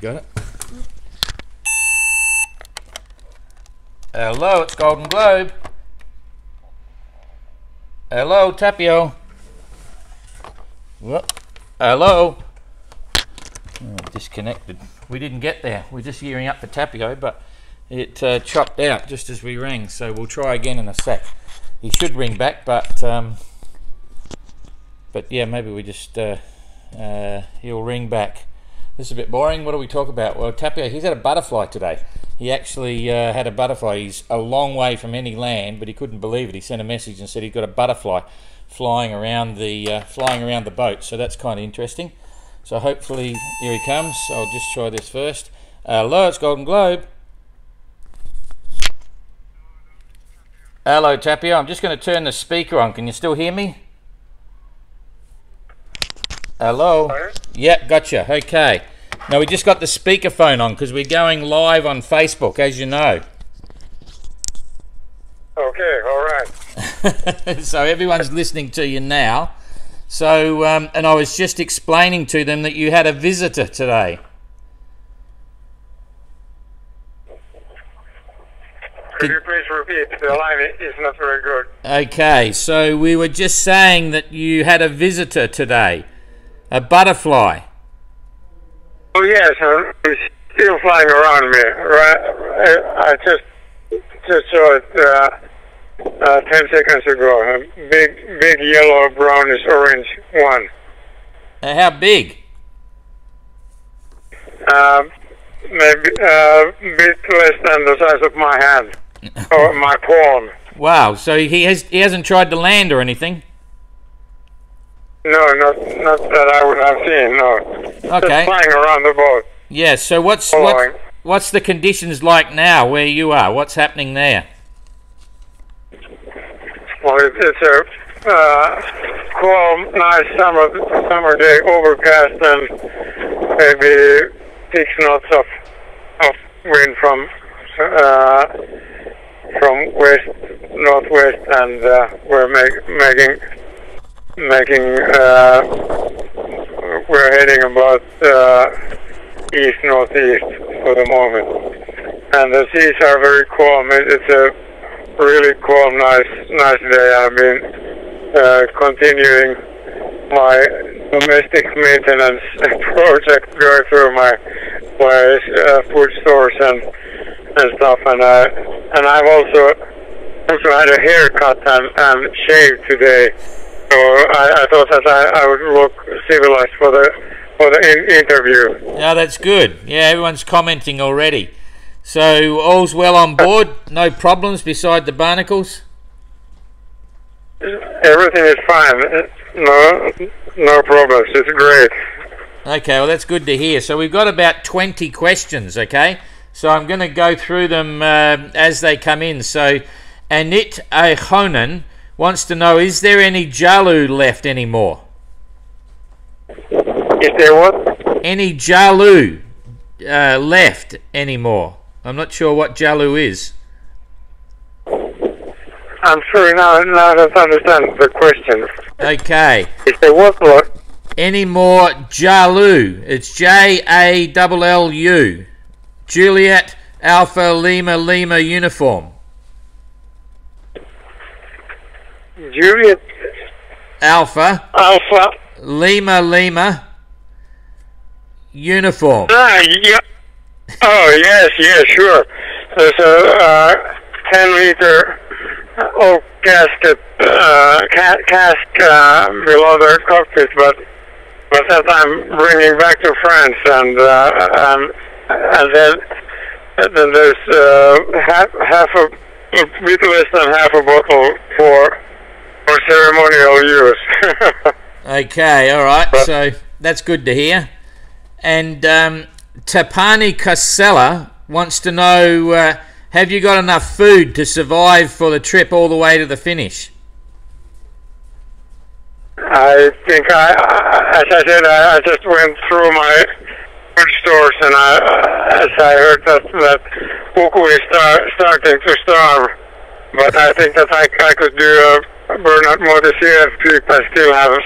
Got it? Hello, it's Golden Globe. Hello, Tapio. What? Hello. Oh, disconnected. We didn't get there. We're just gearing up for Tapio, but it chopped out just as we rang. So we'll try again in a sec. He should ring back, but yeah, maybe we just he'll ring back. This is a bit boring. What do we talk about? Well, Tapio, he's had a butterfly today. He actually had a butterfly. He's a long way from any land, but he couldn't believe it. He sent a message and said he got a butterfly flying around the boat. So that's kind of interesting. So hopefully, here he comes. I'll just try this first. Hello, it's Golden Globe. Hello, Tapio. I'm just going to turn the speaker on. Can you still hear me? Hello? Yeah, gotcha. Okay. Now we just got the speakerphone on because we're going live on Facebook, as you know. Okay, all right. So everyone's listening to you now. So, and I was just explaining to them that you had a visitor today. Could you please repeat? The line is not very good. Okay, so we were just saying that you had a visitor today. A butterfly. Oh yes, it's still flying around me. Right, I just saw it 10 seconds ago. A big yellow, brownish, orange one. How big? Maybe a bit less than the size of my hand or my palm. Wow. So he hasn't tried to land or anything. No, not that I would have seen, no. Okay. Just flying around the boat. Yeah, so what's the conditions like now where you are? What's happening there? Well, it's a calm, nice summer day, overcast, and maybe 6 knots of wind from west northwest, and we're we're heading about east northeast for the moment, and the seas are very calm. It's a really calm, nice day. I've been continuing my domestic maintenance project, going through my food stores and stuff, and I've also had a haircut and shaved today. So I thought that I would look civilized for the interview. Yeah, that's good. Yeah, everyone's commenting already. So all's well on board. No problems beside the barnacles. Everything is fine. No problems. It's great. Okay, well that's good to hear. So we've got about 20 questions. Okay, so I'm going to go through them as they come in. So Anit Ahonen wants to know, is there any Jalu left anymore? Is there what? Any Jalu left anymore? I'm not sure what Jalu is. I'm sorry, now I don't understand the question. Okay. Is there what? Any more Jalu? It's Jallu. Juliet Alpha Lima Lima uniform. Juliet Alpha Lima Lima uniform. Yeah. Oh yes, sure. There's a 10-liter oak casket cask below the cockpit, but that I'm bringing back to France, and then there's half a bit less than half a bottle for ceremonial use. Okay, all right. So that's good to hear. And Tapani Casella wants to know, have you got enough food to survive for the trip all the way to the finish? I think as I said, I just went through my food stores, and as I heard that Puku is starting to starve, but I think that I could do burnout more this year. I still have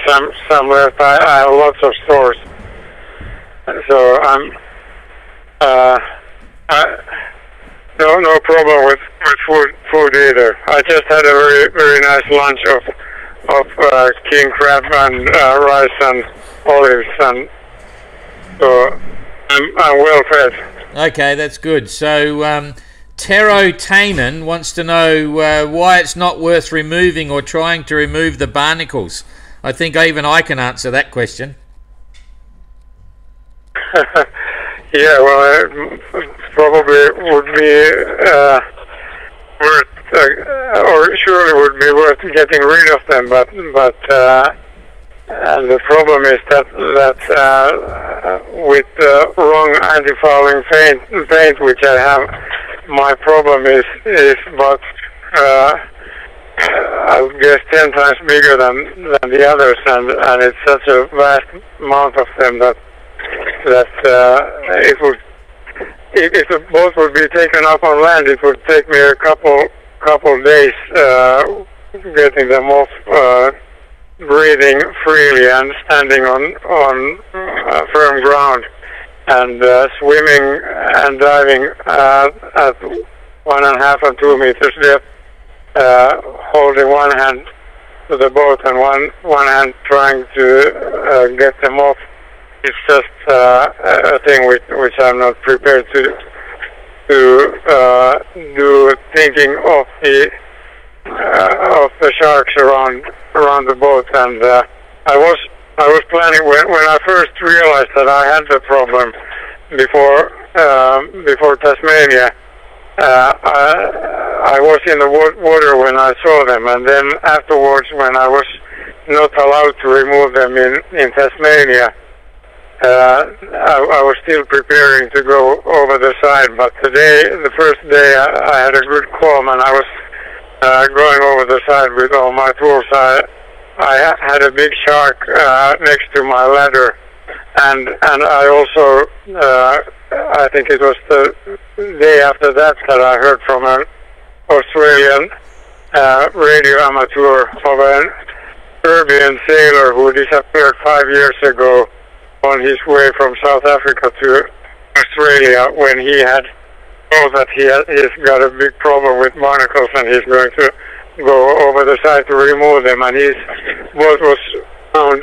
some left. I have lots of stores, so no problem with food either. I just had a very nice lunch of king crab and rice and olives, and so I'm well fed. Okay, that's good. So Tapio Lehtinen wants to know why it's not worth removing or trying to remove the barnacles. I think even I can answer that question. Yeah, well, it probably would be worth, or surely would be worth getting rid of them. But and the problem is that with wrong anti-fouling paint, which I have, my problem is about I guess 10 times bigger than the others, and it's such a vast amount of them that it would, if the boat would be taken up on land, it would take me a couple days getting them off, breathing freely and standing on firm ground, and swimming and diving at 1.5 and 2 meters depth, holding one hand to the boat and one hand trying to get them off. It's just a thing which I'm not prepared to do, thinking of the sharks around the boat. And I was planning, when I first realized that I had the problem before Tasmania. I was in the water when I saw them, and then afterwards, when I was not allowed to remove them in Tasmania, I was still preparing to go over the side. But today, the first day, I had a good calm, and I was going over the side with all my tools. I had a big shark next to my ladder, and I also, I think it was the day after that I heard from an Australian radio amateur of an Serbian sailor who disappeared 5 years ago on his way from South Africa to Australia, when he had told that he's got a big problem with barnacles and he's going to go over the side to remove them, and his boat was found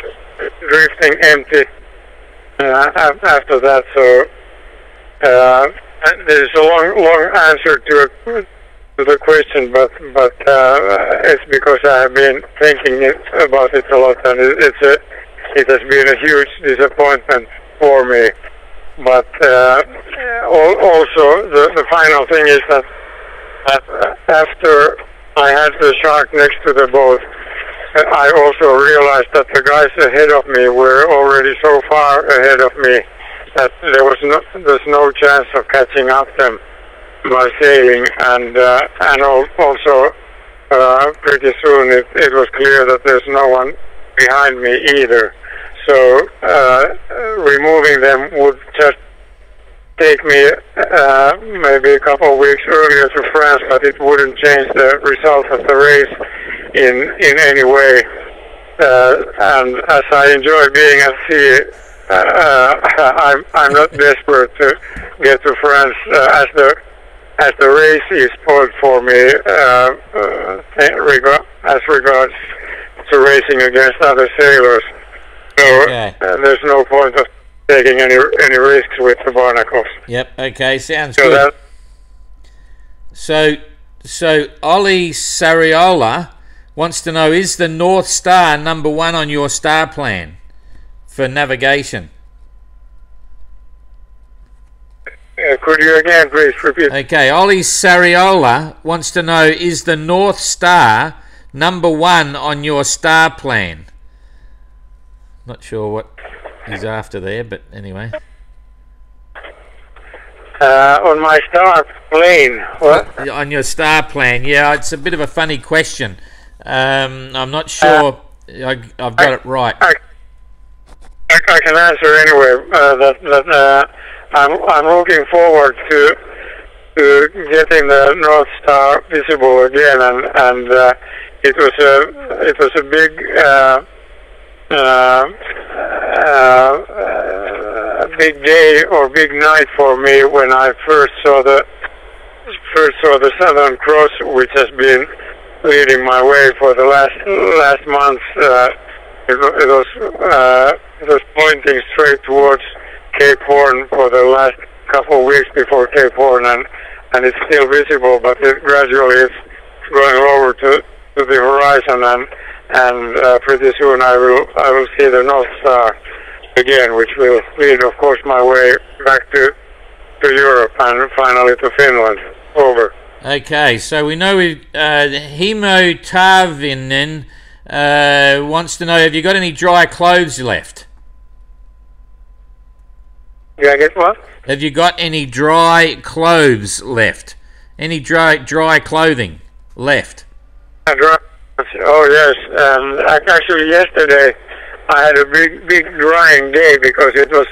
drifting empty after that. So there's a long answer to the question, but it's because I have been thinking about it a lot, and it has been a huge disappointment for me. But also the final thing is that after I had the shark next to the boat, I also realized that the guys ahead of me were already so far ahead of me that there's no chance of catching up them by sailing, and also pretty soon it was clear that there's no one behind me either. So removing them would just take me maybe a couple of weeks earlier to France, but it wouldn't change the result of the race in any way. And as I enjoy being at sea, I'm not desperate to get to France as the race is spoiled for me as regards to racing against other sailors. So Okay. There's no point of taking any risks with the barnacles. Yep. Okay. Sounds So good. So Ollie Sariola wants to know, is the North Star number 1 on your star plan for navigation? Could you again please repeat? Okay. Ollie Sariola wants to know, is the North Star number 1 on your star plan? Not sure what he's after there, but anyway. On my star plane. What? On your star plan, yeah, it's a bit of a funny question. I'm not sure I've got it right. I can answer anyway. I'm looking forward to getting the North Star visible again, and it was a big big day or big night for me when I first saw the Southern Cross, which has been leading my way for the last month. It was pointing straight towards Cape Horn for the last couple of weeks before Cape Horn, and it's still visible, but it gradually is going over to the horizon, and pretty soon I will see the North Star again, which will lead, of course, my way back to Europe and finally to Finland. Over. Okay, so we know Himo Tarvinen wants to know, have you got any dry clothes left? Yeah, I get what? Have you got any dry clothes left? Any dry clothing left? Oh yes, actually yesterday I had a big drying day because it was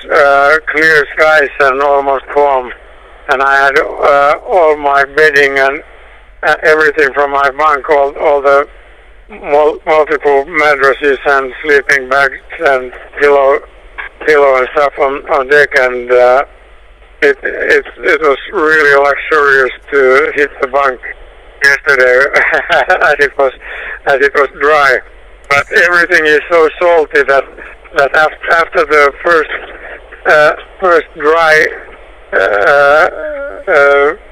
clear skies and almost calm, and I had all my bedding and everything from my bunk, all the multiple mattresses and sleeping bags and pillow and stuff on deck, and it was really luxurious to hit the bunk yesterday as it was dry. But everything is so salty that after the first dry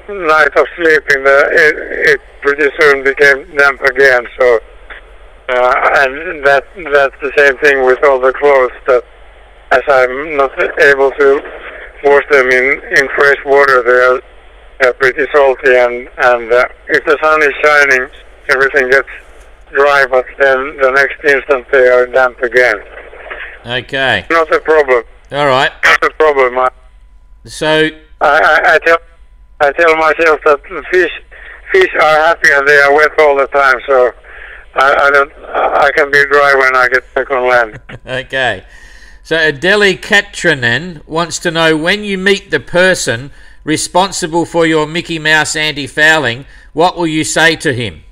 night of sleeping, it pretty soon became damp again. So and that's the same thing with all the clothes, that as I'm not able to wash them in fresh water, they're pretty salty, and if the sun is shining, everything gets dry, but then the next instant they are damp again. Okay. Not a problem. All right. Not a problem. So I tell myself that the fish are happy and they are wet all the time, so I can be dry when I get back on land. Okay. So Adeli Katranen wants to know, when you meet the person responsible for your Mickey Mouse anti-fouling, what will you say to him?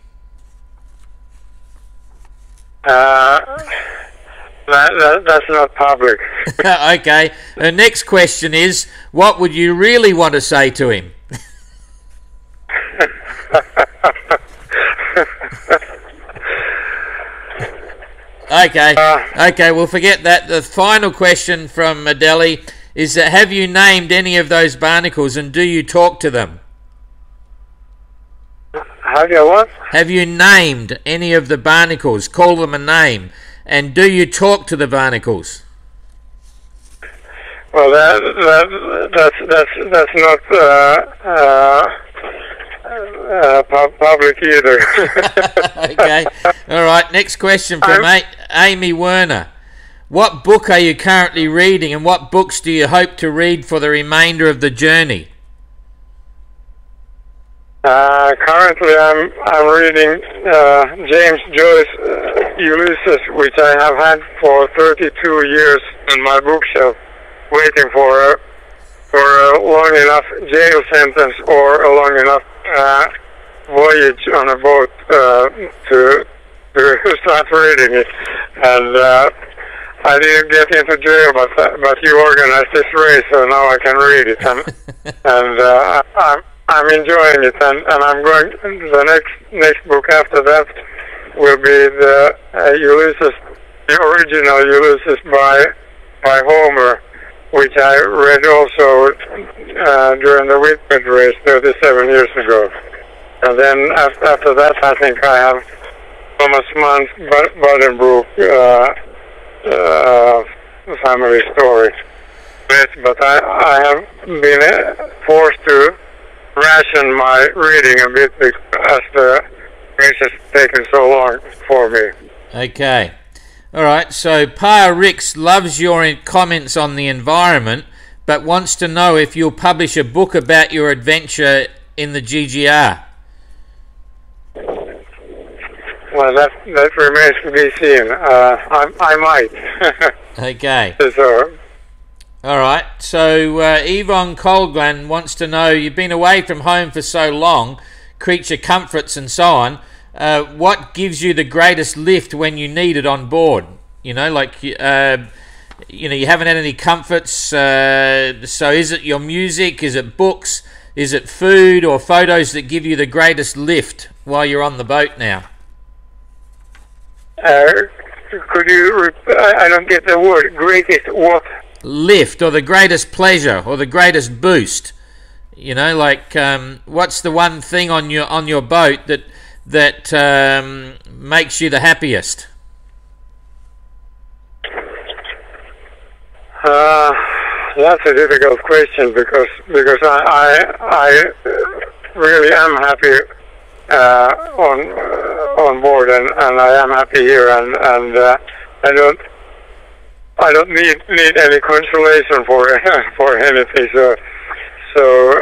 That's not public. Okay. The next question is, what would you really want to say to him? Okay, we'll forget that. The final question from Adeli is, have you named any of those barnacles, and do you talk to them? Have you what? Have you named any of the barnacles? Call them a name. And do you talk to the barnacles? Well, that's not public either. Okay. All right. Next question from Amy Werner. What book are you currently reading, and what books do you hope to read for the remainder of the journey? Currently, I'm reading James Joyce Ulysses, which I have had for 32 years on my bookshelf, waiting for a long enough jail sentence or a long enough voyage on a boat to start reading it. And I didn't get into jail, but you organized this race, so now I can read it, and I'm enjoying it, and I'm going. The next book after that will be the Ulysses, the original Ulysses by Homer, which I read also during the Whitbread race 37 years ago. And then after that, I think I have Thomas Mann's Buddenbrook family story. But I have been forced to ration my reading a bit as the race has taken so long for me. Okay. All right. So Pa Rix loves your comments on the environment, but wants to know if you'll publish a book about your adventure in the GGR. Well, that remains to be seen. I might. Okay. So, all right. So Yvonne Colglan wants to know, you've been away from home for so long, creature comforts and so on. What gives you the greatest lift when you need it on board? You know, like you know, you haven't had any comforts. So is it your music? Is it books? Is it food or photos that give you the greatest lift while you're on the boat now? Could you? I don't get the word. Greatest what? Lift, or the greatest pleasure, or the greatest boost. You know, like what's the one thing on your boat that makes you the happiest? That's a difficult question because I really am happy on board and I am happy here and I don't need any consolation for anything. So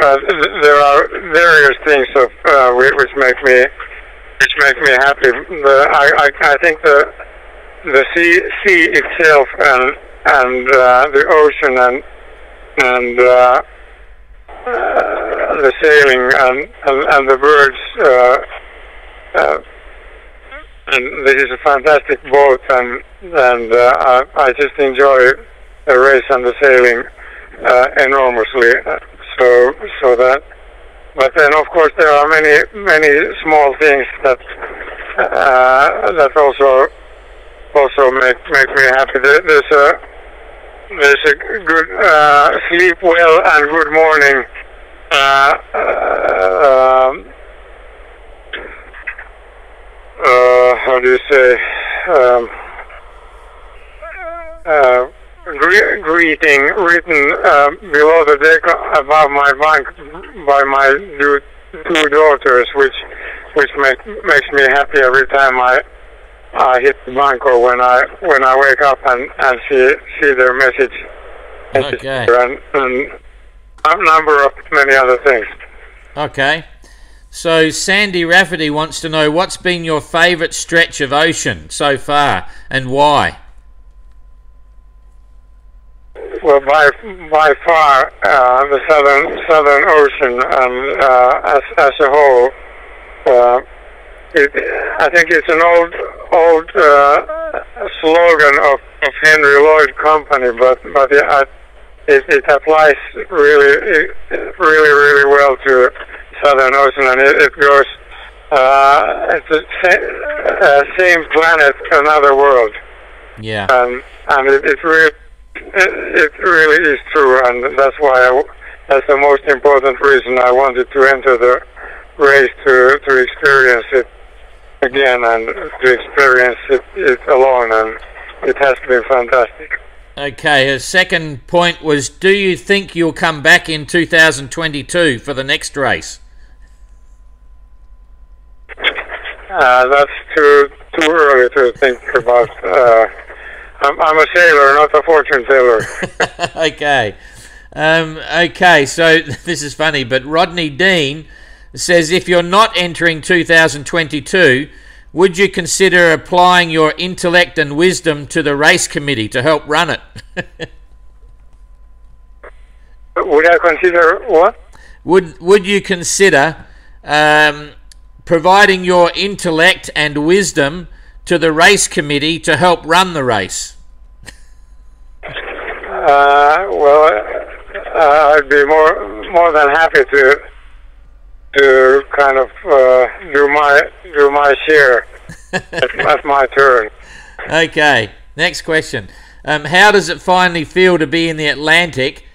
there are various things which make me happy. I think the sea itself and the ocean and the sailing and the birds and this is a fantastic boat and I just enjoy the race and the sailing enormously. So that, but then of course there are many small things that also make me happy. There's a good sleep well and good morning. How do you say? Greeting written below the deck above my bunk by my two daughters, which makes me happy every time I hit the bunk or when I wake up and see their message. Okay. And a number of many other things. Okay. So Sandy Rafferty wants to know what's been your favourite stretch of ocean so far and why? Well, by far the Southern Ocean and as a whole. I think it's an old slogan of Henry Lloyd Company, but it applies really well to Southern Ocean, and it goes it's the same planet, another world. Yeah. And it really is true, and that's why that's the most important reason I wanted to enter the race to experience it again and to experience it alone, and it has been fantastic. Okay, her second point was, do you think you'll come back in 2022 for the next race? That's too early to think about. I'm a sailor, not a fortune teller. Okay. Okay, so this is funny, but Rodney Dean says, if you're not entering 2022, would you consider applying your intellect and wisdom to the race committee to help run it? Would I consider what? Would you consider providing your intellect and wisdom to the race committee to help run the race? Well, I'd be more than happy to kind of do my share at my turn. Okay, next question. How does it finally feel to be in the Atlantic,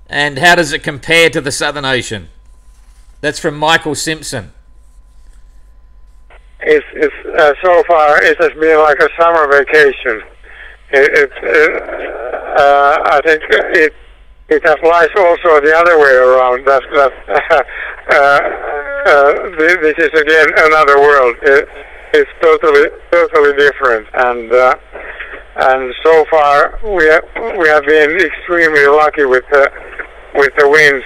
and how does it compare to the Southern Ocean? That's from Michael Simpson. It's so far it has been like a summer vacation. I think it applies also the other way around. This is again another world. It's totally different, and so far we have been extremely lucky with the winds,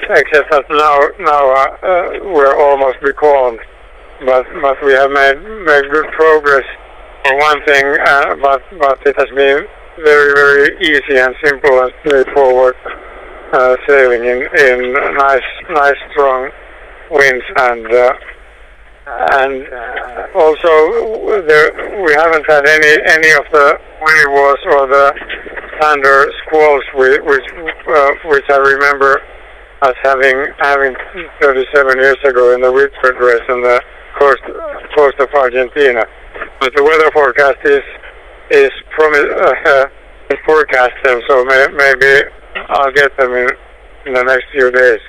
except that now we're almost becalmed, but we have made good progress for one thing, but it has been very easy and simple and straightforward sailing in nice strong winds, and also we haven't had any of the wave was, or the thunder squalls, which I remember us having 37 years ago in the Whitford race on the coast of Argentina. But the weather forecast is forecast them, so maybe I'll get them in the next few days.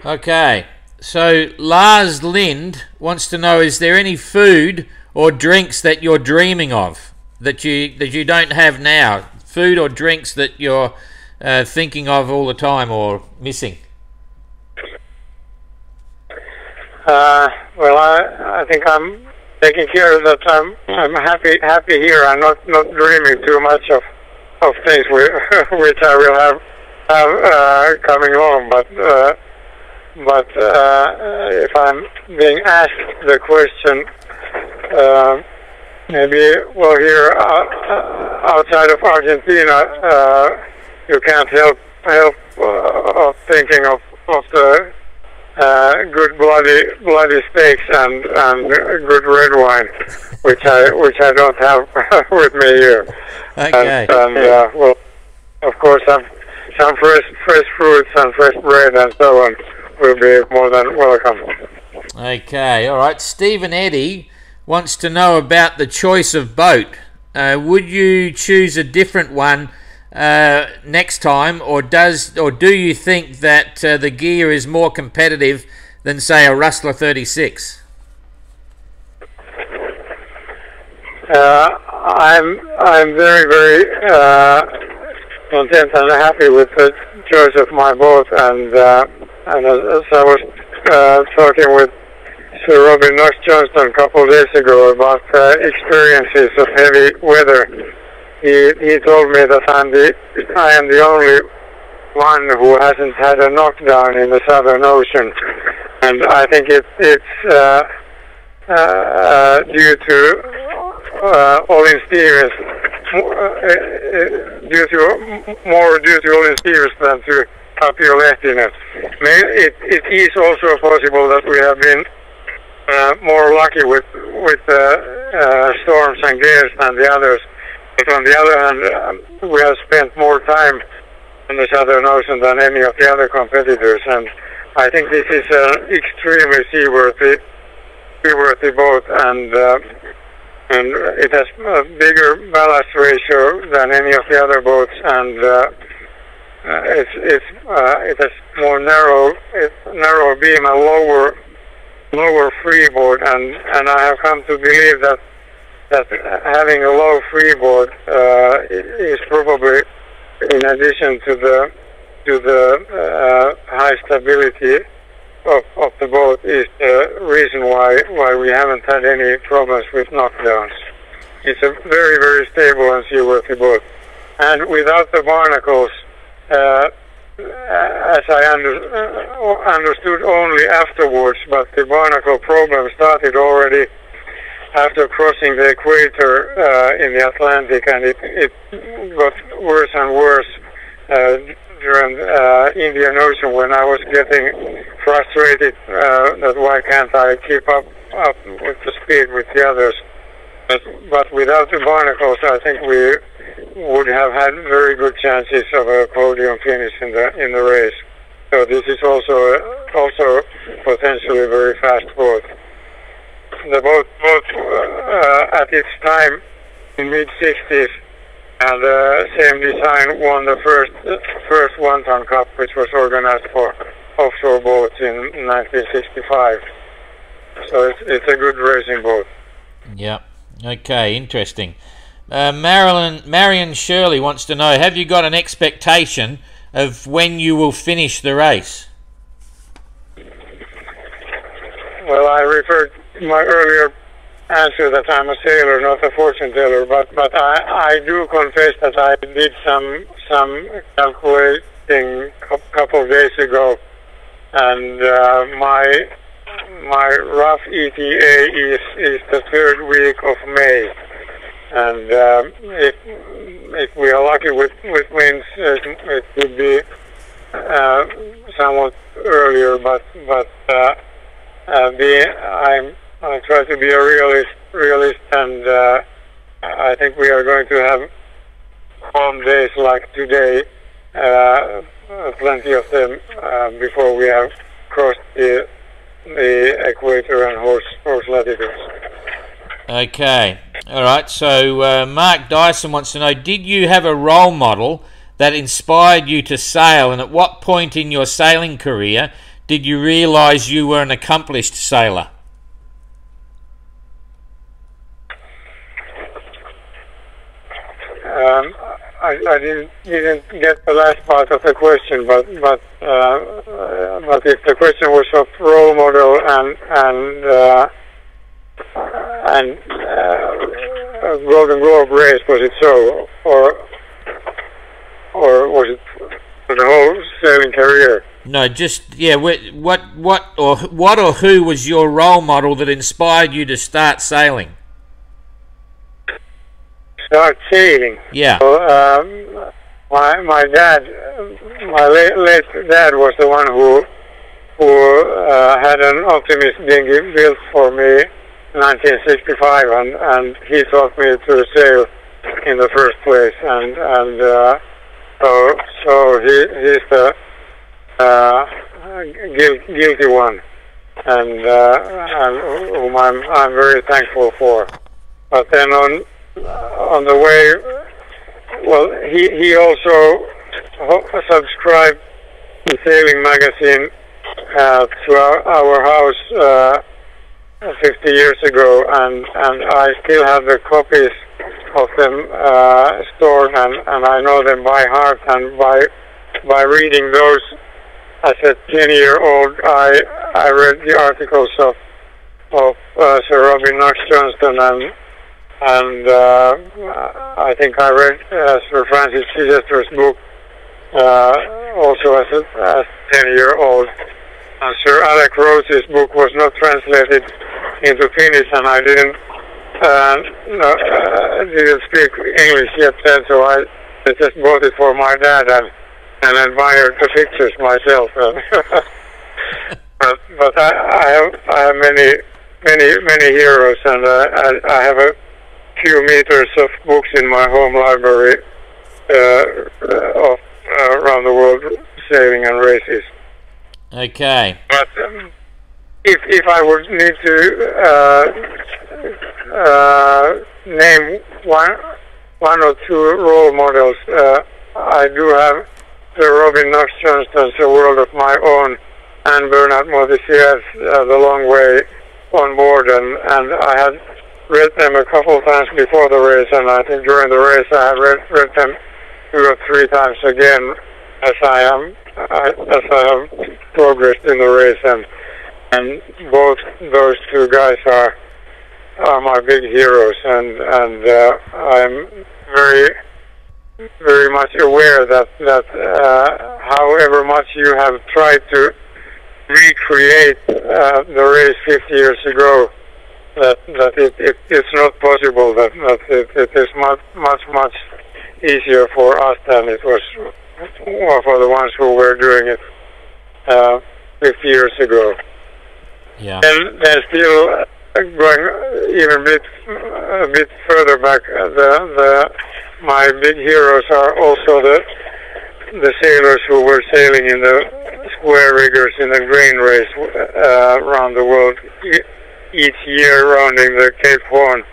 Okay, so Lars Lind wants to know: is there any food or drinks that you're dreaming of that you don't have now? Food or drinks that you're thinking of all the time or missing? Well, I think I'm taking care of that. I'm happy here. I'm not dreaming too much of things which I will have coming home. But if I'm being asked the question, maybe here outside of Argentina, you can't help of thinking of the good bloody steaks and good red wine, which I don't have with me here. Okay. And well, of course, some fresh fruits and fresh bread and so on will be more than welcome. Okay, all right. Stephen Eddy wants to know about the choice of boat. Would you choose a different one next time, or do you think that the gear is more competitive than, say, a Rustler 36? I'm very content and happy with the choice of my boat, and as I was talking with Sir Robin Knox-Johnston a couple of days ago about experiences of heavy weather, he told me that I am the only one who hasn't had a knockdown in the Southern Ocean, and I think it's due to Olin Stevens, due to Olin Stevens than to Tapio Lehtinen. It is also possible that we have been more lucky with storms and gales than the others. But on the other hand, we have spent more time in the Southern Ocean than any of the other competitors, and I think this is an extremely seaworthy boat, and it has a bigger ballast ratio than any of the other boats, and it has more narrow beam and lower freeboard, and I have come to believe that having a low freeboard is probably, in addition to the high stability of the boat, is the reason why we haven't had any problems with knockdowns. It's a very stable and seaworthy boat, and without the barnacles, as I understood only afterwards, but the barnacle problem started already after crossing the equator in the Atlantic, and it got worse and worse during Indian Ocean, when I was getting frustrated that why can't I keep up with the speed with the others. But without the barnacles, I think we would have had very good chances of a podium finish in the race. So this is also potentially a very fast boat. The boat at its time in mid-60s and the same design won the first one-ton cup, which was organized for offshore boats in 1965. So it's a good racing boat. Yeah. Okay. Interesting. Marion Shirley wants to know: have you got an expectation of when you will finish the race? Well, I referred to my earlier answer that I'm a sailor, not a fortune teller, but I do confess that I did some calculating a couple of days ago, and my rough ETA is the third week of May, and if we are lucky with winds, it would be somewhat earlier, but I try to be a realist and I think we are going to have calm days like today, plenty of them before we have crossed the equator and horse latitudes. Okay, all right. So Mark Dyson wants to know: did you have a role model that inspired you to sail, and at what point in your sailing career did you realise you were an accomplished sailor? I didn't get the last part of the question, but if the question was of role model and Golden Globe race, was it so, or was it for the whole sailing career? No, just what or who was your role model that inspired you to start sailing? Start sailing. Yeah. So, my dad, my late dad, was the one who had an Optimist dinghy built for me in 1965, and he taught me to sail in the first place, and so he's the guilty one, and whom I'm very thankful for. But then on the way, well, he also subscribed to Sailing Magazine to our house 50 years ago, and I still have the copies of them stored, and I know them by heart, and by reading those as a 10-year-old, I read the articles of Sir Robin Knox Johnston, and I think I read Sir Francis Chichester's book also as a 10-year-old. And Sir Alec Rose's book was not translated into Finnish, and I didn't speak English yet then, so I just bought it for my dad and admired the pictures myself. but I have many heroes, and I have a few meters of books in my home library of around the world sailing and races. Okay. But if I would need to name one or two role models, I do have Sir Robin Knox Johnston's A World of My Own and Bernard Montessier's The Long Way on Board, and I had read them a couple of times before the race, and I think during the race I have read them 2 or 3 times again as I have progressed in the race, and both those 2 guys are my big heroes, and I'm very much aware that however much you have tried to recreate the race 50 years ago, that it's not possible, that it is much easier for us than it was for the ones who were doing it 50 years ago. Yeah. And still going even a bit further back, my big heroes are also the sailors who were sailing in the square riggers in the grain race around the world each year, rounding the Cape Horn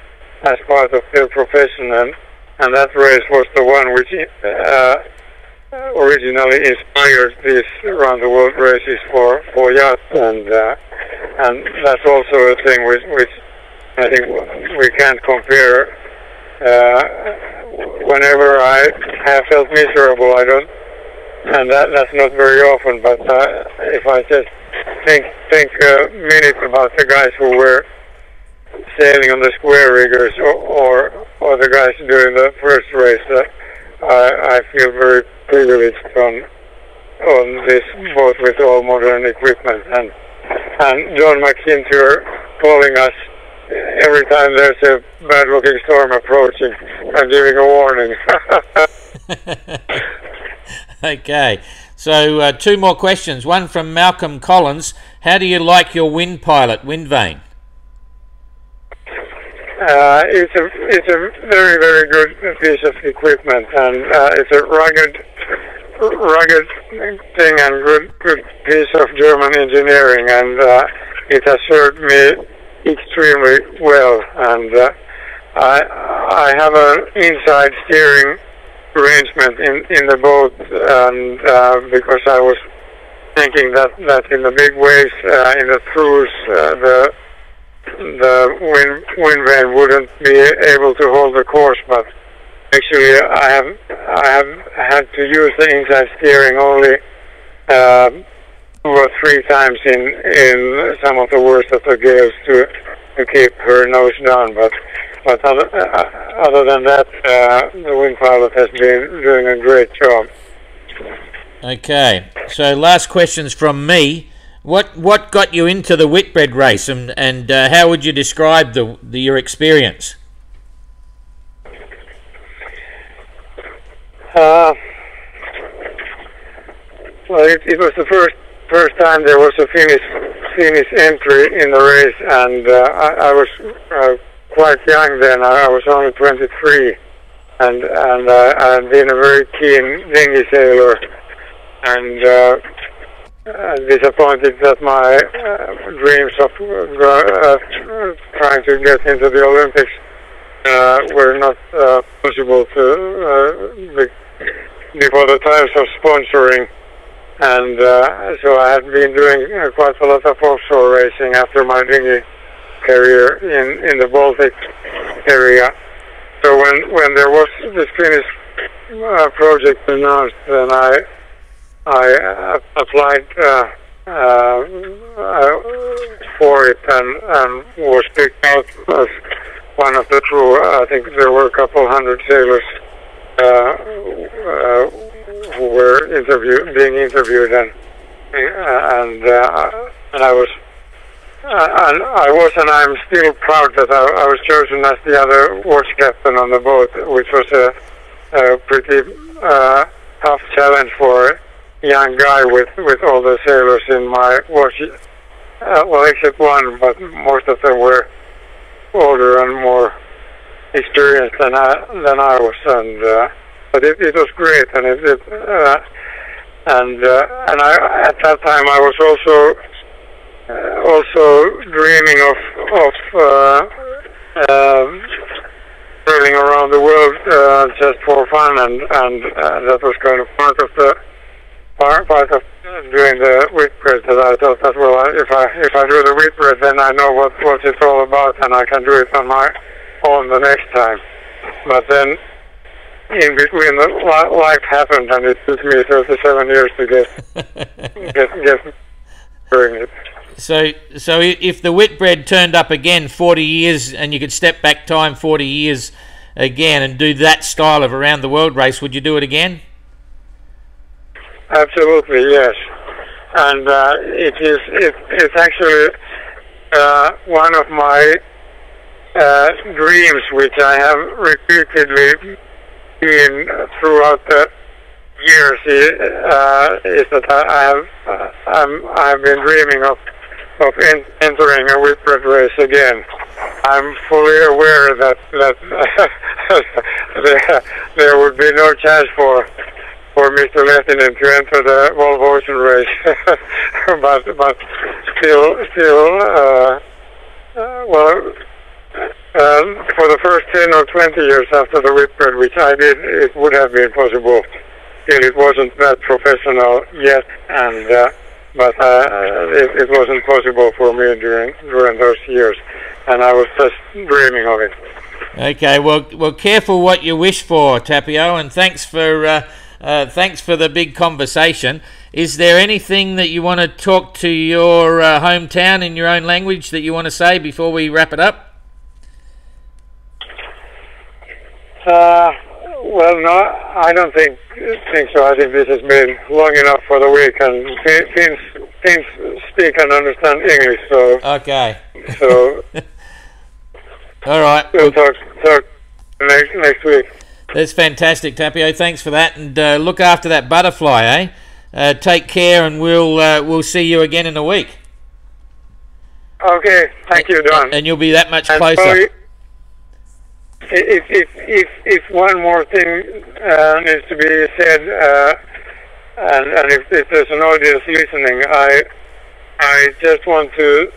as part of their profession, and that race was the one which originally inspired these round the world races for yachts, and that's also a thing which I think we can't compare. Whenever I have felt miserable, I don't, and that's not very often, but if I just think a minute about the guys who were sailing on the square riggers or the guys doing the first race, I feel very privileged on this boat with all modern equipment, and John McIntyre calling us every time there's a bad-looking storm approaching and giving a warning. Okay, so 2 more questions. One from Malcolm Collins. How do you like your wind pilot, wind vane? It's a very, very good piece of equipment, and it's a rugged thing and good piece of German engineering, and it has served me extremely well. And I have an inside steering arrangement in the boat, and because I was thinking that in the big waves, in the throughs, the wind vane wouldn't be able to hold the course, but actually I have had to use the inside steering only 2 or 3 times in some of the worst of the gales to keep her nose down. But other than that, the wind pilot has been doing a great job. Okay, so last questions from me. What got you into the Whitbread race, and how would you describe your experience? Well, it was the first time there was a Finnish entry in the race, and I was quite young then. I was only 23, and I had been a very keen dinghy sailor, and disappointed that my dreams of trying to get into the Olympics were not possible before the times of sponsoring, and so I had been doing quite a lot of offshore racing after my dinghy career in the Baltic area. So when there was this Finnish project announced, then I applied for it and was picked out as one of the crew. I think there were a couple hundred sailors who were being interviewed, and I'm still proud that I was chosen as the other watch captain on the boat, which was a pretty tough challenge for a young guy with all the sailors in my watch. Well, except one, but most of them were older and more experienced than I was, and but it was great, and and I at that time I was also dreaming of sailing around the world just for fun, and that was kind of part of doing the Whitbread. That I thought that, well, if I do the Whitbread, then I know what it's all about, and I can do it on my own the next time. But then in between, life happened, and it took me 37 years to get doing it. So if the Whitbread turned up again 40 years, and you could step back time 40 years again and do that style of around the world race, would you do it again? Absolutely, yes. And it's actually one of my dreams, which I have repeatedly been throughout the years, is that I have been dreaming of entering a Whitbread race again. I'm fully aware that there would be no chance for Mr. Lehtinen to enter the Volvo Ocean race, but still, well, for the first 10 or 20 years after the Whitbread, which I did, it would have been possible. Still, it wasn't that professional yet, and but it wasn't possible for me during those years, and I was just dreaming of it. Okay, well, careful what you wish for, Tapio, and thanks for the big conversation. Is there anything that you want to talk to your hometown in your own language that you want to say before we wrap it up? Well, no, I don't think so. I think this has been long enough for the week, and Finns speak and understand English, so... Okay. So... All right. We'll talk next week. That's fantastic, Tapio. Thanks for that, and look after that butterfly, eh? Take care, and we'll see you again in a week. Okay, thank you, Don. And you'll be that much closer. if one more thing needs to be said, and if there's an audience listening, I just want to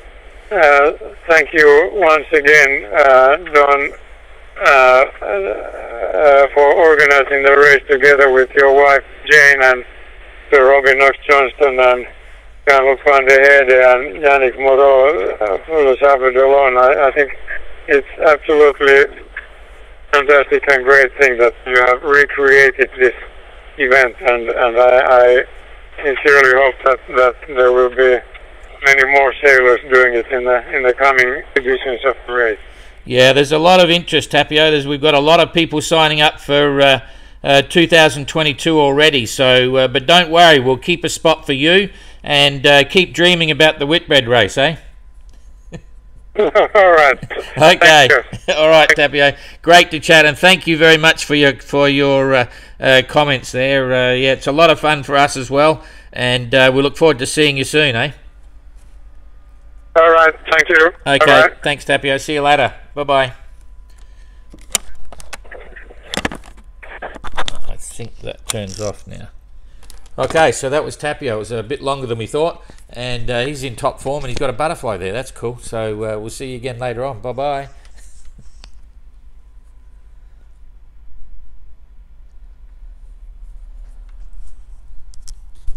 thank you once again, Don, for organizing the race together with your wife Jane and Sir Robin Knox Johnston and Carlos van der Hede and Yannick Moreau for the Salvador. I think it's absolutely fantastic and great thing that you have recreated this event, and I sincerely hope that there will be many more sailors doing it in the coming editions of the race. Yeah, there's a lot of interest, Tapio. We've got a lot of people signing up for 2022 already. So, but don't worry, we'll keep a spot for you and keep dreaming about the Whitbread race, eh? All right. Okay. All right, Tapio. Great to chat, and thank you very much for your comments there. Yeah, it's a lot of fun for us as well, and we look forward to seeing you soon, eh? All right. Thank you. Okay. Right. Thanks, Tapio. See you later. Bye-bye. I think that turns off now. Okay, so that was Tapio. It was a bit longer than we thought, and he's in top form, and he's got a butterfly there. That's cool. So we'll see you again later on. Bye-bye.